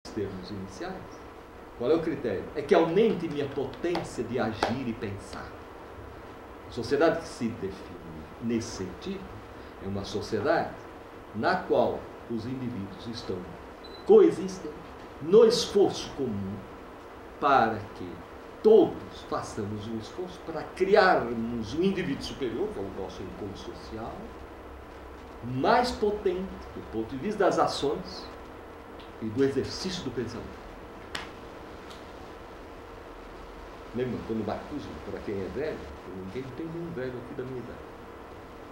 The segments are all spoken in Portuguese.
termos iniciais. Qual é o critério? É que aumente minha potência de agir e pensar. A sociedade que se define nesse sentido é uma sociedade na qual os indivíduos estão coexistem no esforço comum para que todos façamos um esforço para criarmos um indivíduo superior, que é o nosso encontro social, mais potente do ponto de vista das ações e do exercício do pensamento. Lembra quando Bakunin, para quem é velho, ninguém tem nenhum velho aqui da minha idade,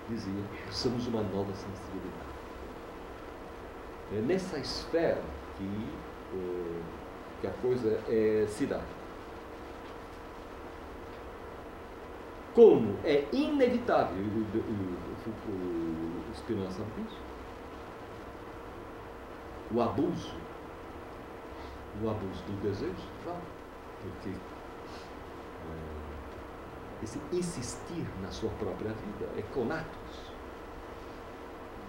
dizia: precisamos uma nova sensibilidade. É nessa esfera que a coisa se dá. Como é inevitável, o Spinoza sabe disso, o abuso do desejo, claro, porque esse insistir na sua própria vida é conatos.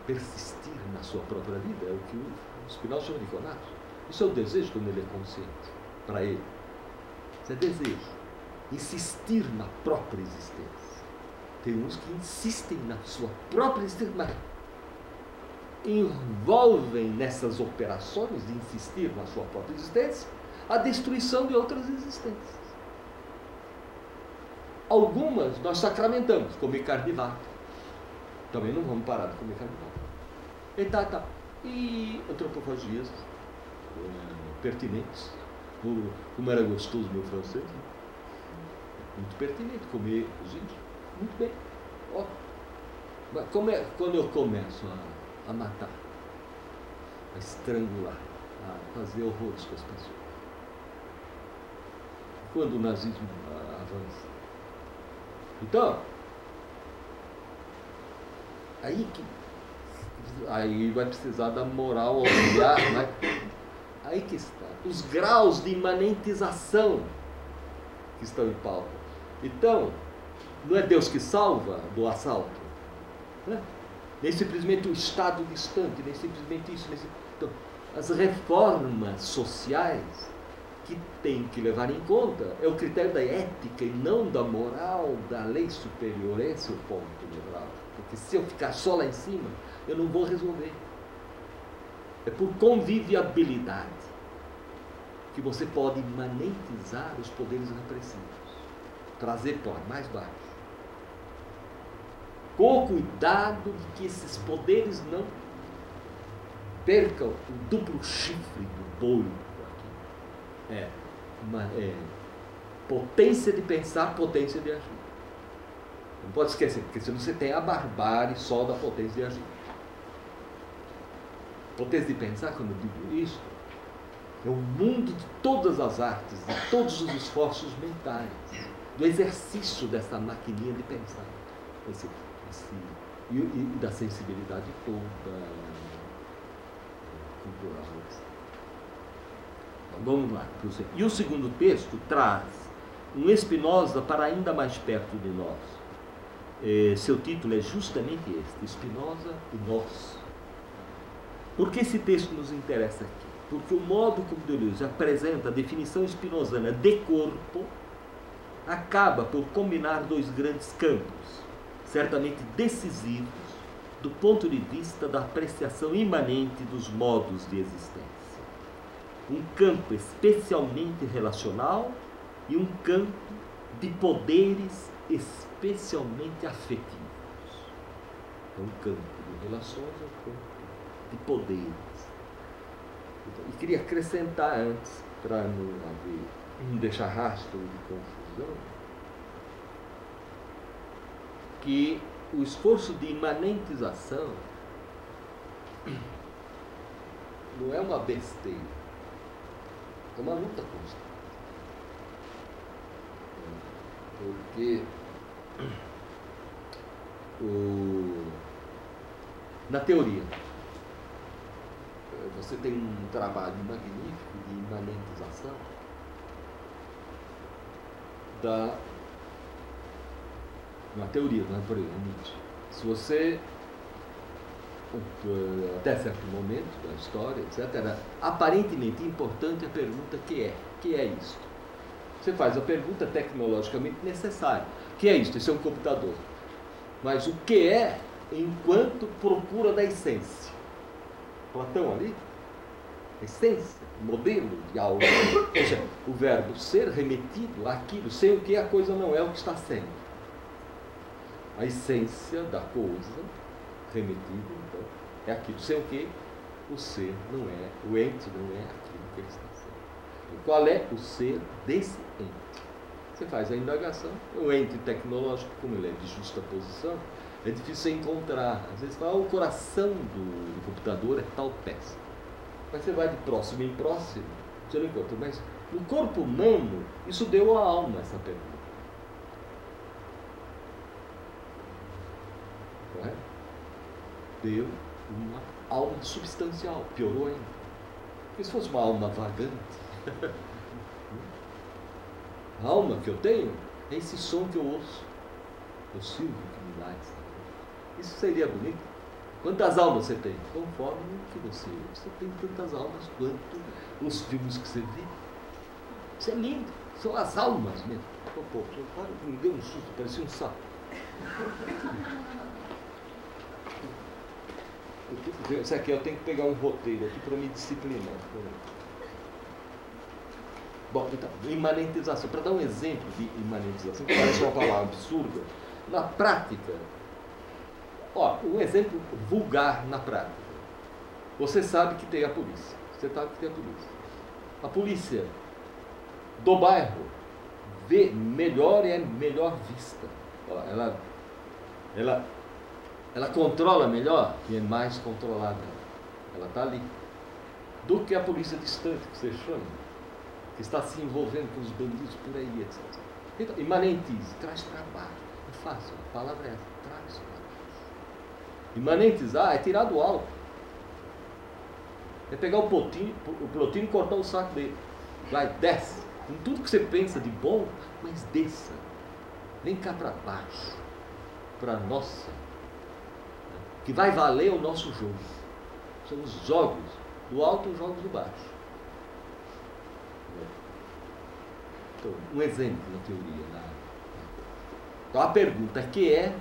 Persistir na sua própria vida é o que o Spinoza chama de conatos. Isso é o desejo quando ele é consciente, para ele. Isso é desejo. Insistir na própria existência. Tem uns que insistem na sua própria existência, mas envolvem nessas operações de insistir na sua própria existência a destruição de outras existências. Algumas nós sacramentamos, comer carne de vaca. Também não vamos parar de comer carne de vaca. E antropofagias pertinentes. Como era gostoso meu francês, né? Muito pertinente comer, gente, muito bem. Ó, mas quando eu começo a matar, a estrangular, a fazer horrores com as pessoas, quando o nazismo avança, então aí vai precisar da moral auxiliar, né? Aí que está os graus de imanentização que estão em pauta. Então, não é Deus que salva do assalto, né? Nem simplesmente o Estado distante, nem simplesmente isso. Então, as reformas sociais que tem que levar em conta é o critério da ética e não da moral, da lei superior. Esse é o ponto nevrálgico. Porque se eu ficar só lá em cima, eu não vou resolver. É por conviviabilidade que você pode imanentizar os poderes repressivos, trazer para mais baixo, com o cuidado de que esses poderes não percam o duplo chifre do boi. Potência de pensar, potência de agir. Não pode esquecer, porque senão você tem a barbárie só da potência de agir. Potência de pensar, quando eu digo isso, é o mundo de todas as artes, de todos os esforços mentais, do exercício dessa maquininha de pensar, e da sensibilidade toda cultural. Então, vamos lá. E o segundo texto traz um Spinoza para ainda mais perto de nós. Seu título é justamente este: Spinoza e nós. Por que esse texto nos interessa aqui? Porque o modo como Deleuze apresenta a definição spinozana de corpo acaba por combinar dois grandes campos, certamente decisivos do ponto de vista da apreciação imanente dos modos de existência. Um campo especialmente relacional e um campo de poderes especialmente afetivos. É um campo de relações, é um campo de poderes. E queria acrescentar antes, para não deixar rastro de confusão, que o esforço de imanentização não é uma besteira, é uma luta constante. Porque na teoria você tem um trabalho magnífico de imanentização na teoria, não é por aí, é Nietzsche. Se você até certo momento da história, etc., era aparentemente importante a pergunta que é isto? Você faz a pergunta tecnologicamente necessária. O que é isto? Isso é um computador. Mas o que é enquanto procura da essência? Platão ali, essência, modelo de algo. Ou seja, o verbo ser remetido àquilo, sem o que a coisa não é o que está sendo. A essência da coisa remetido, então, é aquilo, sem o que o ser não é, o ente não é aquilo que ele está sendo. E qual é o ser desse ente? Você faz a indagação, o ente tecnológico, como ele é de justa posição, é difícil encontrar. Às vezes fala, o coração do computador é tal peça. Mas você vai de próximo em próximo, você não encontra. Mas no corpo humano, isso deu à alma essa pergunta. Correto? Deu uma alma substancial, piorou ainda. Porque se fosse uma alma vagante, a alma que eu tenho é esse som que eu ouço, o silvo que me dá. Isso seria bonito. Quantas almas você tem? Conforme que você tem tantas almas quanto os filmes que você vê. Isso é lindo, são as almas mesmo. Pô, me deu um susto, parecia um sapo. Isso aqui eu tenho que pegar um roteiro aqui para me disciplinar. Bom, então, imanentização. Para dar um exemplo de imanentização, que parece uma palavra absurda, na prática, um exemplo vulgar na prática. Você sabe que tem a polícia. Você sabe que tem a polícia. A polícia do bairro vê melhor e é melhor vista. Ela controla melhor e é mais controlada. Ela está ali. Do que a polícia distante, que você chama, que está se envolvendo com os bandidos por aí, etc. Então, imanentize, traz para baixo. É fácil, a palavra é essa, traz para baixo. Imanentizar é tirar do alto. É pegar o plotino e cortar o saco dele. Vai, desce. Com tudo que você pensa de bom, mas desça. Vem cá para baixo. Para a nossa. Que vai valer o nosso jogo. São os jogos do alto e os jogos do baixo. Então, um exemplo na teoria. Então, a pergunta que era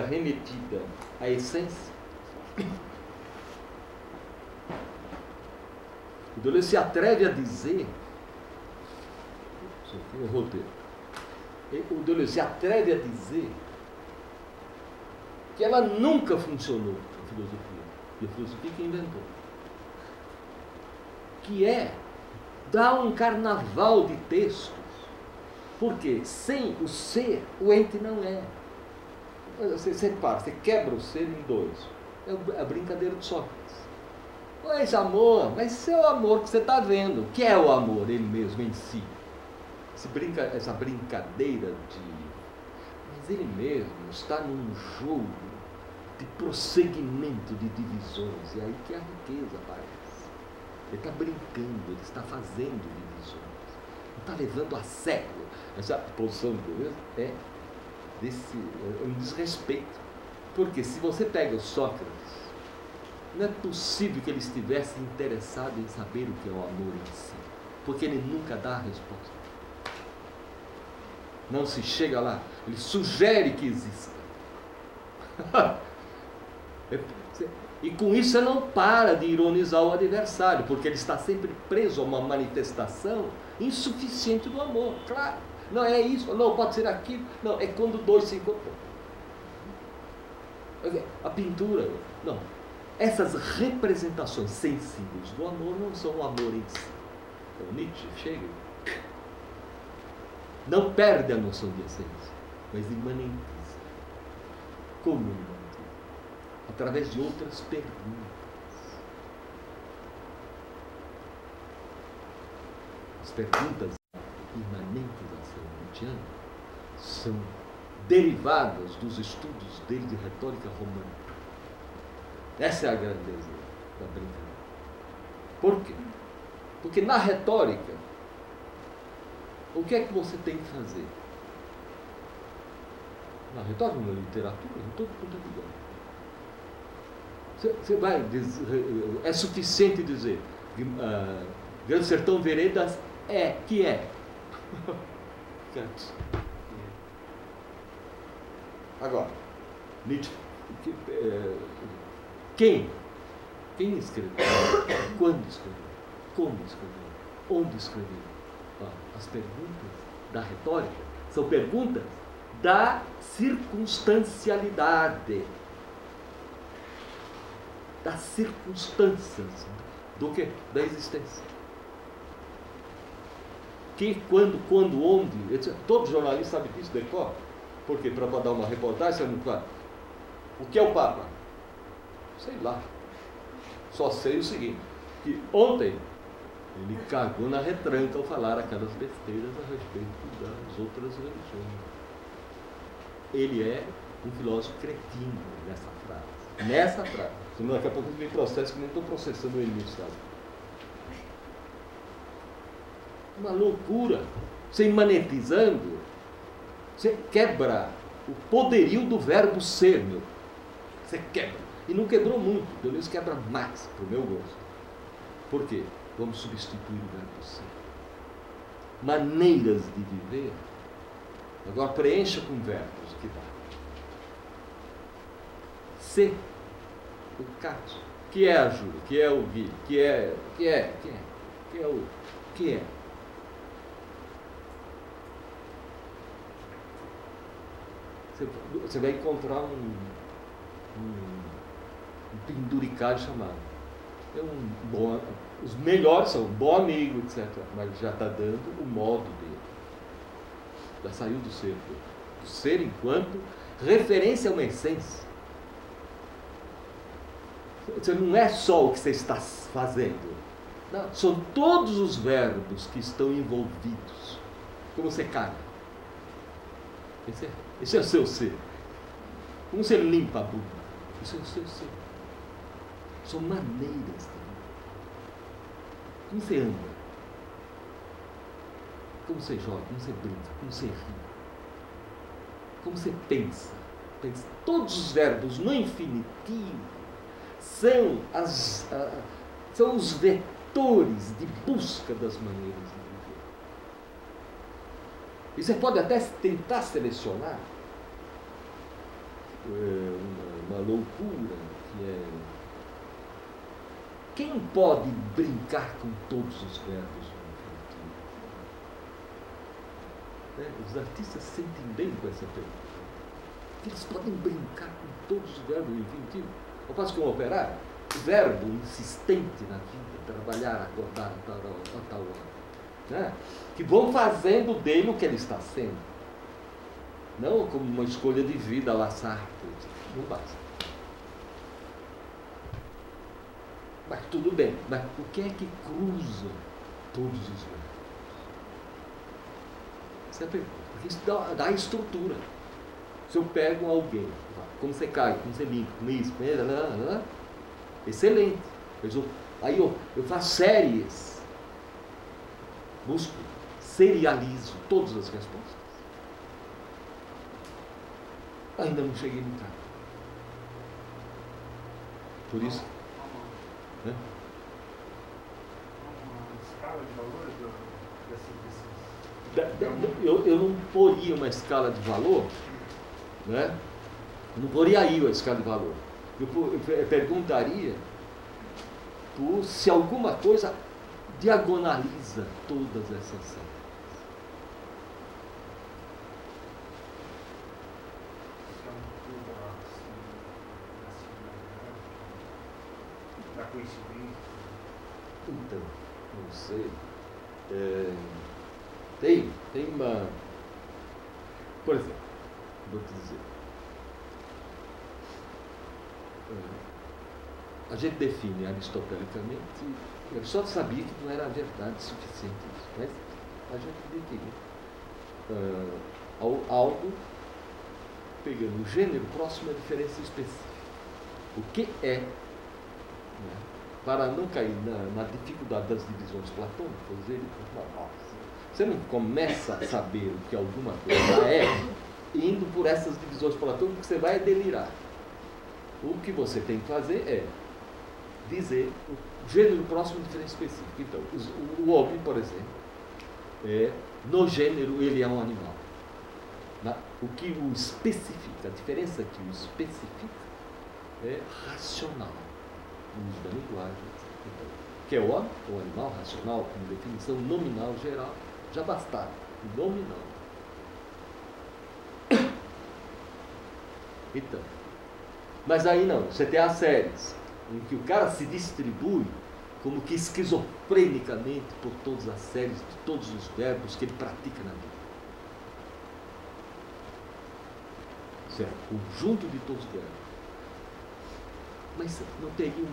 remetida à essência, o Deleuze se atreve a dizer, isso aqui é o roteiro, o Deleuze se atreve a dizer que ela nunca funcionou, a filosofia, e a filosofia que inventou, que é dar um carnaval de textos, porque sem o ser, o ente não é. Você quebra o ser em dois. É a brincadeira de Sócrates. Esse amor, mas esse é o amor que você está vendo. O que é o amor, ele mesmo em si? Essa brincadeira de... Mas ele mesmo está num jogo de prosseguimento de divisões. E aí que a riqueza aparece. Ele está brincando, ele está fazendo divisões. Não está levando a sério. Essa posição de Deleuze é um desrespeito. Porque se você pega o Sócrates, não é possível que ele estivesse interessado em saber o que é o amor em si. Porque ele nunca dá a resposta. Não se chega lá. Ele sugere que exista. E com isso você não para de ironizar o adversário, porque ele está sempre preso a uma manifestação insuficiente do amor. Claro. Não é isso, não pode ser aquilo. Não, é quando dois se encontram. A pintura, não. Essas representações sensíveis do amor não são o amor em si. Então Nietzsche chega, não perde a noção de essência, mas imanentiza. Como imanentiza? Através de outras perguntas. As perguntas imanentes da ação nietzschiana são derivadas dos estudos dele de retórica romântica. Essa é a grandeza da brincadeira. Por quê? Porque na retórica, o que é que você tem que fazer? Na retórica, na literatura, em todo quanto é lugar. Você vai é suficiente dizer Grande Sertão Veredas que é. Agora, Nietzsche, quem escreveu? Quando escreveu? Como escreveu? Onde escreveu? As perguntas da retórica são perguntas da circunstancialidade, das circunstâncias do quê? Da existência. Que, quando, onde, etc. Todo jornalista sabe disso, decora. Porque para dar uma reportagem, você não fala. O que é o Papa? Sei lá. Só sei o seguinte, que ontem ele cagou na retranca ao falar aquelas besteiras a respeito das outras religiões. Ele é um filósofo cretino nessa frase. Nessa frase. Senão daqui a pouco vem processo que nem estou processando ele no Estado. Uma loucura. Você imanetizando, você quebra o poderio do verbo ser, meu. Você quebra. E não quebrou muito, pelo menos quebra mais, para o meu gosto. Por quê? Vamos substituir o verbo ser. Maneiras de viver. Agora preencha com verbos que dá. Ser. O Cássio. Que é a Júlia? Que é o Gui? Que é o que é? Você vai encontrar um penduricalho chamado. Os melhores são um bom amigo, etc. Mas já está dando o modo dele. Já saiu do ser. Do ser enquanto referência a uma essência. Você não é só o que você está fazendo. Não, são todos os verbos que estão envolvidos. Como você caga. Esse é o seu ser. Como você limpa a bunda. Isso é o seu ser. São maneiras de viver. Como você anda. Como você joga, como você brinca, como você ri. Como você pensa. Todos os verbos no infinitivo são os vetores de busca das maneiras de viver. E você pode até tentar selecionar uma loucura que é... Quem pode brincar com todos os verbos no infinitivo? Os artistas sentem bem com essa pergunta. Eles podem brincar com todos os verbos no infinitivo. Ao passo que um operário, o verbo insistente na vida, trabalhar, acordar a tal hora, né? Que vão fazendo dele o que ele está sendo. Não como uma escolha de vida, laçar, não basta. Mas tudo bem, mas o que é que cruza todos os verbos? Essa é a pergunta, porque isso dá estrutura. Se eu pego alguém, como você cai, como você limpa, como isso, excelente. Aí eu faço séries, busco, serializo todas as respostas. Ainda não cheguei no cara. Por isso. Uma escala de valores dessas. Eu não poria uma escala de valor, né? Eu não poria aí a escala de valor. Eu perguntaria se alguma coisa diagonaliza todas essas séries. Da coincidência. Então, não sei. Tem uma... Por exemplo, vou te dizer. A gente define aristotelicamente, eu só sabia que não era verdade suficiente isso, mas a gente define algo pegando o gênero próximo à diferença específica. O que é, né, para não cair na dificuldade das divisões platônicas, você não começa a saber o que alguma coisa é indo por essas divisões platônicas, você vai delirar. o que você tem que fazer é dizer o gênero próximo de diferença específica. Então, o homem, por exemplo, no gênero ele é um animal. O que o especifica, a diferença que o especifica é racional, no uso da linguagem. Então, que é o homem, o animal racional, como definição nominal geral, já bastava. Nominal. Então, mas aí não, você tem as séries em que o cara se distribui como que esquizofrenicamente por todas as séries, de todos os verbos que ele pratica na vida. Certo? Conjunto de todos os verbos. Mas não teria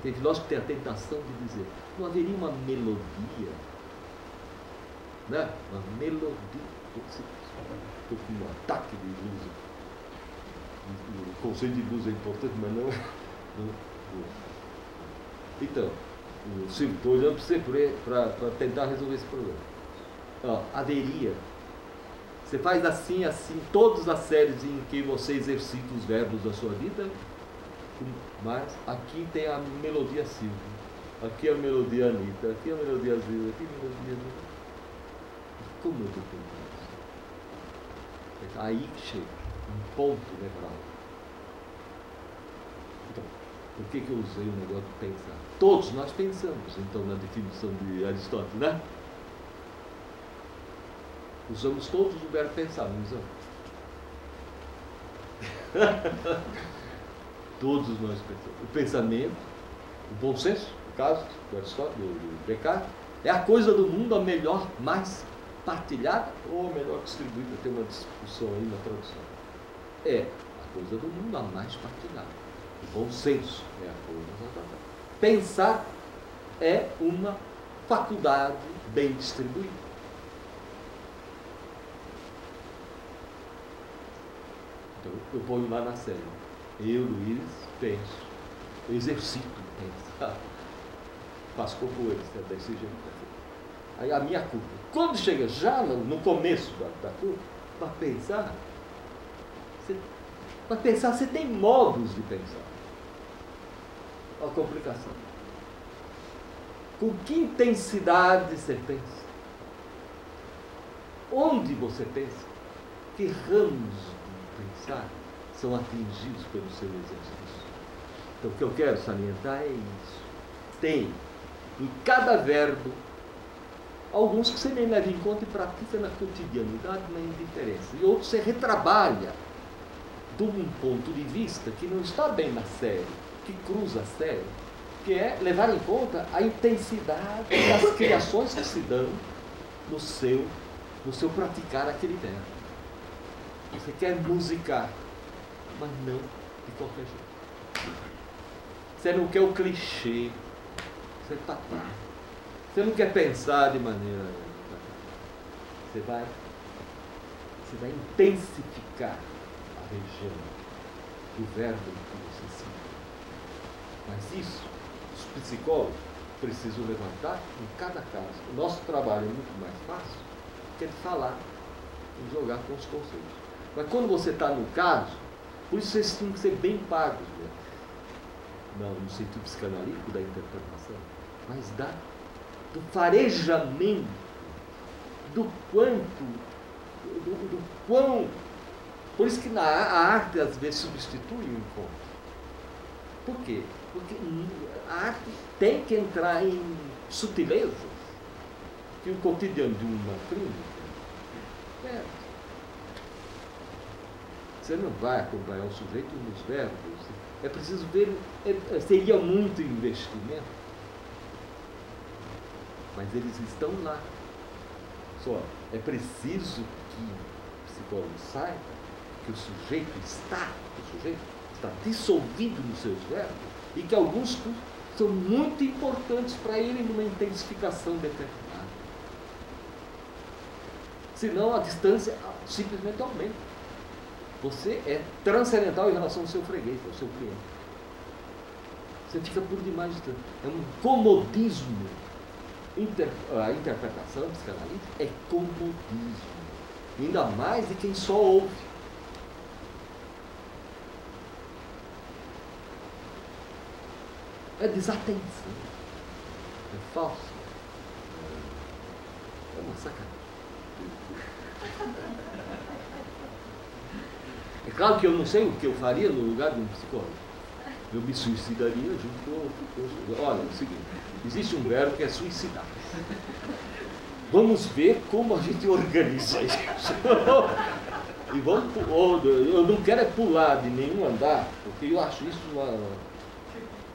tem filósofo que tem a tentação de dizer, não haveria uma melodia, né? Uma melodia. Estou com um ataque de luz. O conceito de luz é importante, mas não. Então, Silvio, estou olhando para você para tentar resolver esse problema. Haveria. Você faz assim, todas as séries em que você exercita os verbos da sua vida, mas aqui tem a melodia Silvio, aqui a melodia Anitta, aqui a melodia Zilda, aqui a melodia Anitta. Como eu estou tentando isso? É aí que chega, um ponto nevrálgico. Então, por que eu usei o negócio de pensar? Todos nós pensamos, então, na definição de Aristóteles, né? Usamos todos o verbo pensar, não usamos? Todos nós pensamos. O pensamento, o bom senso, no caso do Aristóteles, do Descartes, é a coisa do mundo a melhor, mais partilhada ou melhor distribuída. Tem uma discussão aí na tradução. É a coisa do mundo a mais partilhada. O bom senso é a coisa mais partilhada. Pensar é uma faculdade bem distribuída. Então, eu ponho lá na série. Eu, Luiz, penso. Eu exercito pensar. Faço capoeira, desse jeito. Aí a minha curva. Quando chega já no começo da curva, para pensar, você tem modos de pensar. Olha a complicação. Com que intensidade você pensa? Onde você pensa? Que ramos pensar são atingidos pelo seu exercício. Então, o que eu quero salientar é isso. Tem em cada verbo alguns que você nem leva em conta e pratica na cotidianidade, na indiferença. E outros você retrabalha de um ponto de vista que não está bem na série, que cruza a série, que é levar em conta a intensidade das criações que se dão no seu praticar aquele verbo. Você quer musicar, mas não de qualquer jeito. Você não quer o clichê, você está lá. Você não quer pensar de maneira. Você vai intensificar a região do verbo que você cita. Mas isso, os psicólogos precisam levantar em cada caso. O nosso trabalho é muito mais fácil que de falar e jogar com os conceitos. Mas quando você está no caso, por isso vocês têm que ser bem pagos, né? No sentido psicanalítico da interpretação, mas do farejamento, do quão. Por isso que a arte às vezes substitui o encontro. Por quê? Porque a arte tem que entrar em sutilezas que o cotidiano de uma clínica perde. Você não vai acompanhar o sujeito nos verbos. É preciso ver, seria muito investimento, mas eles estão lá. Só é preciso que o psicólogo saiba que o sujeito está dissolvido nos seus verbos e que alguns são muito importantes para ele numa intensificação determinada. Senão a distância simplesmente aumenta. Você é transcendental em relação ao seu freguês, ao seu cliente. Você fica por demais distante. É um comodismo. A interpretação psicanalítica é comodismo. Ainda mais de quem só ouve. é desatenção, é falso, é uma sacanagem. É claro que eu não sei o que eu faria no lugar de um psicólogo. Eu me suicidaria junto com outra coisa. Olha, é o seguinte, existe um verbo que é suicidar. Vamos ver como a gente organiza isso. E vamos, eu não quero é pular de nenhum andar, porque eu acho isso uma...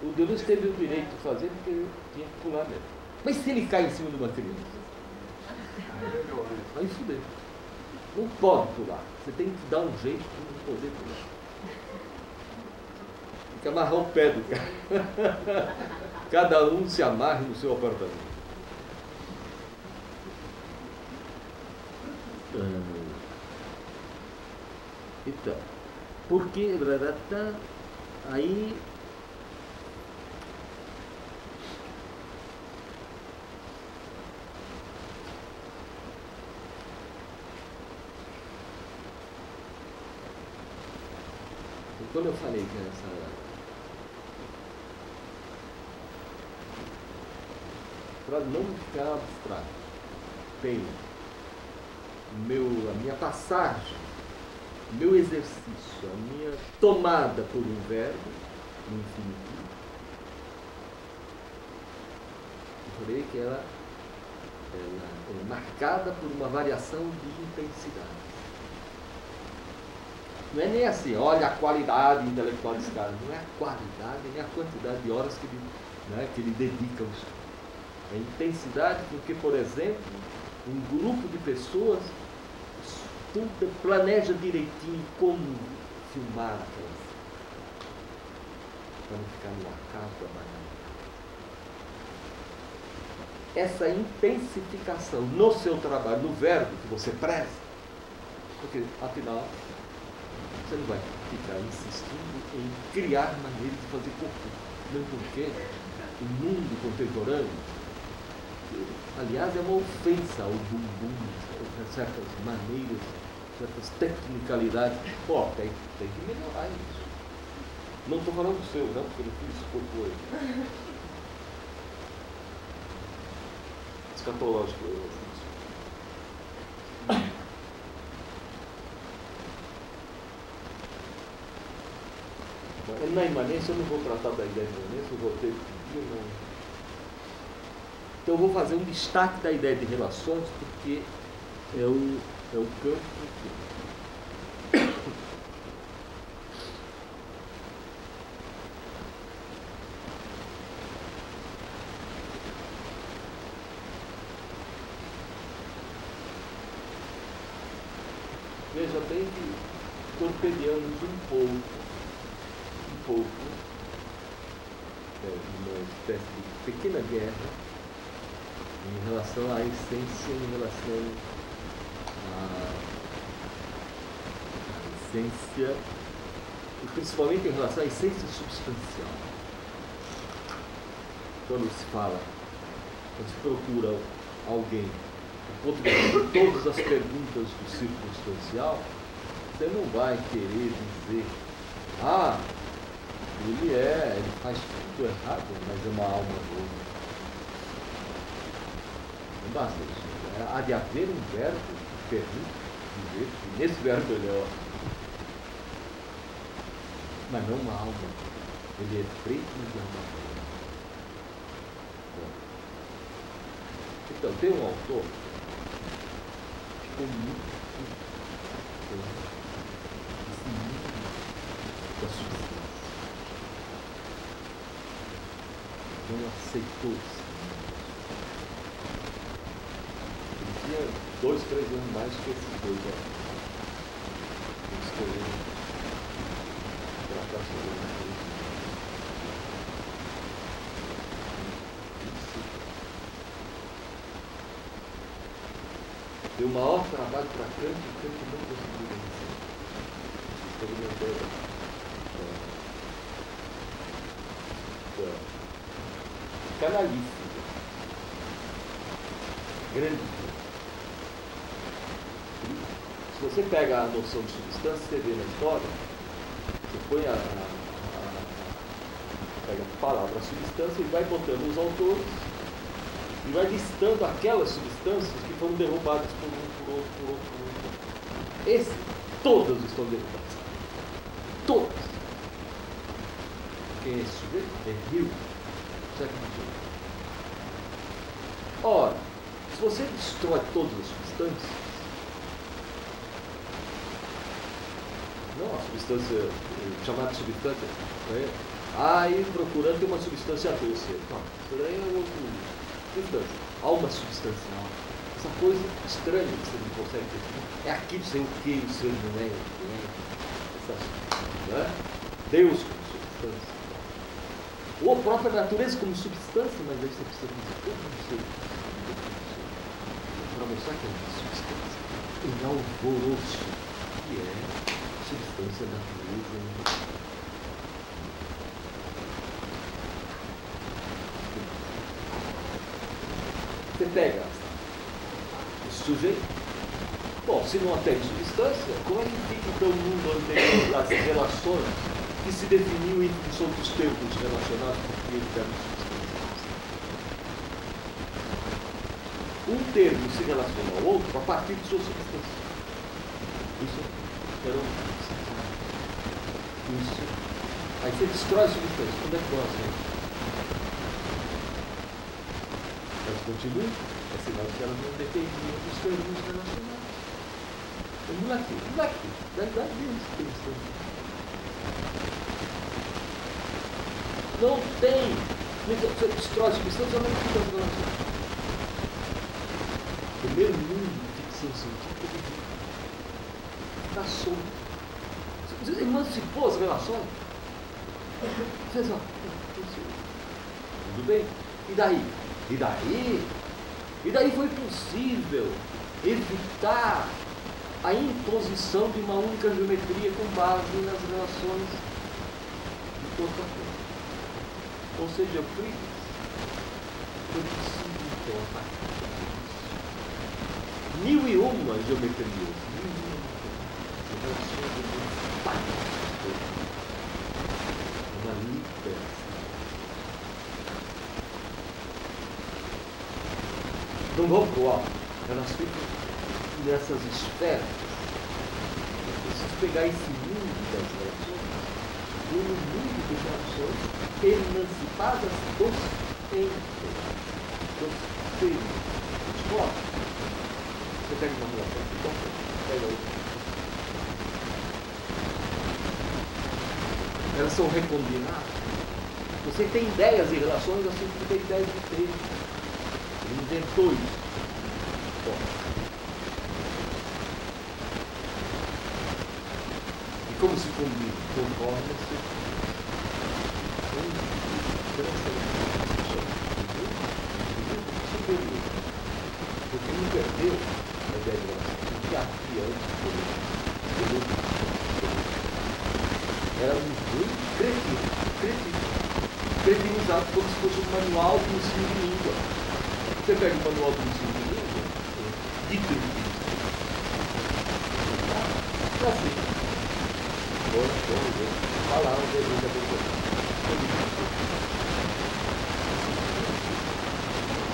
O Deus teve o direito de fazer porque ele tinha que pular mesmo. Mas se ele cai em cima de uma criança? Aí fudeu. Não pode pular. Você tem que dar um jeito de não poder pular. Tem que amarrar o pé do cara. Cada um se amarre no seu apartamento. Então, porque aí quando eu falei que essa para não ficar abstrato, tem a minha passagem, meu exercício, a minha tomada por um verbo no infinitivo. Eu falei que ela é marcada por uma variação de intensidade. Não é nem assim, olha a qualidade intelectual desse cara, não é a qualidade, nem a quantidade de horas que ele dedica ao estudo. É a intensidade porque, por exemplo, um grupo de pessoas estuda, planeja direitinho como filmar aquela cena, para não ficar no acaso da banana. Essa intensificação no seu trabalho, no verbo que você preza, porque, afinal, você não vai ficar insistindo em criar maneiras de fazer corpo. Mesmo porque o mundo contemporâneo, aliás, é uma ofensa ao bumbum, certas maneiras, certas tecnicalidades. Pô, tem que melhorar isso. Não estou falando do seu, não, porque eu fiz isso pouco hoje. Escatológico, eu fiz. Na imanência eu não vou tratar da ideia de imanência, eu vou ter que não. Então eu vou fazer um destaque da ideia de relações, porque é o campo aqui. Veja bem que torpedeamos um pouco, uma espécie de pequena guerra em relação à essência, em relação à essência, e principalmente em relação à essência substancial. Quando se fala, quando se procura alguém do ponto de vista de todas as perguntas do circunstancial, você não vai querer dizer, ele faz tudo errado, mas é uma alma boa. Não basta isso. Há de haver um verbo que permite dizer que nesse verbo ele é ótimo. Mas não uma alma. Ele é preto de alma boa. Então, tem um autor que ficou muito da substância. Não aceitou isso. Ele tinha 2, 3 anos mais que esses dois. Ele escolheu tratar sobre isso. Deu o maior trabalho para Kant, e Kant não conseguiu vencer. Experimentando canalice. Grande. Se você pega a noção de substância, você vê na história, você põe a pega a palavra, a substância, e vai botando os autores e vai listando aquelas substâncias que foram derrubadas por um, por outro, por outro, por outro. Esse, todas estão derrubadas. Todas. Quem é esse sujeito? É Rio. Século XVIII. Ora, se você destrói todas as substâncias, não a substância, chamada substância, né? Aí procurando ter uma substância doce. Não, isso daí é outro substância. Há uma substância, essa coisa estranha que você não consegue definir. É aquilo sem o que, o seu não é, né? Deus como substância. Ou a própria natureza como substância, mas aí você precisa dizer como ser para mostrar que é uma substância em alvoroço, que é substância da natureza. Você pega esse sujeito. Bom, se não tem substância, como é que fica então o mundo anterior das relações que se definiu em função dos termos relacionados com ele termos substâncias? Um termo se relaciona ao outro a partir de sua substância. Isso era isso. Aí você destrói a substância. Onde é que nós vamos? Mas continua, é sinal que ela não dependia dos termos relacionados. Vamos lá aqui. Verdade isso. Não tem. Você destrói a substância, não fica relacionado. O meu mundo de ficção científica está solto. Você emancipou as relações? Vocês vão. Tudo bem? E daí foi possível evitar a imposição de uma única geometria com base nas relações de corpo a corpo. Ou seja, Euclides foi possível então a partir disso. 1001 geometrias, relações emancipadas, uma liberação. Não vão para o alto, elas ficam nessas esferas. Eu preciso pegar esse mundo das relações, um mundo de relações emancipadas dos tempos, dos termos. Escola. Você pega uma relação, pega outra. Elas são recombinadas. Você tem ideias e relações assim como tem ideias de termos. Ele inventou isso. Bom. E como se conforma-se superior. Porque não perdeu a ideia de relação. O que havia antes era muito cretinizado como se fosse um manual de ensino de língua. Você pega o manual do ensino de língua, de tudo. É assim. Falar o desenho da pessoa.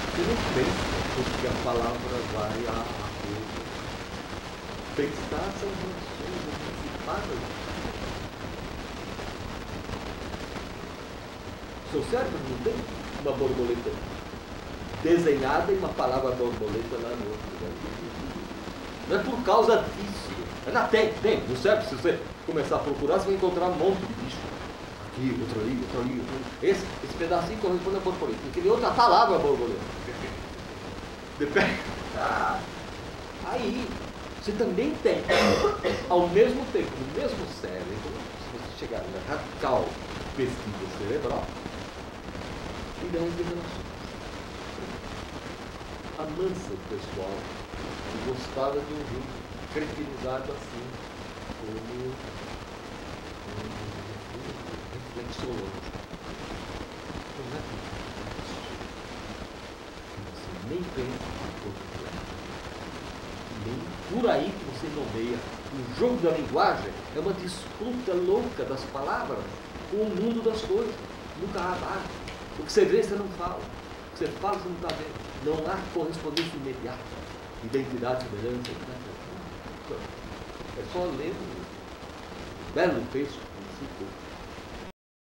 Você não pensa porque a palavra vai a coisa. Pensar são relações antecipadas. Seu cérebro não tem uma borboleta desenhada e uma palavra borboleta lá no outro lugar. Não é por causa disso. É na tem. No cérebro, se você começar a procurar, você vai encontrar um monte de bicho. Aqui, outro ali, outro ali. Esse pedacinho corresponde a borboleta. Aquele outro, a palavra borboleta. Aí, você também tem, ao mesmo tempo, no mesmo cérebro, se você chegar na radical pesquisa cerebral, ideias de relações. A mansa pessoal que gostava de um livro cretinizado assim, como reflexológico. Não é você nem pensa em todo nem por aí que você nomeia. O jogo da linguagem é uma disputa louca das palavras com o mundo das coisas. Nunca há base. O que você vê, você não fala. O que você fala, você não está vendo. Não há correspondência imediata. Identidade, semelhança, etc. É só ler o belo texto do Foucault.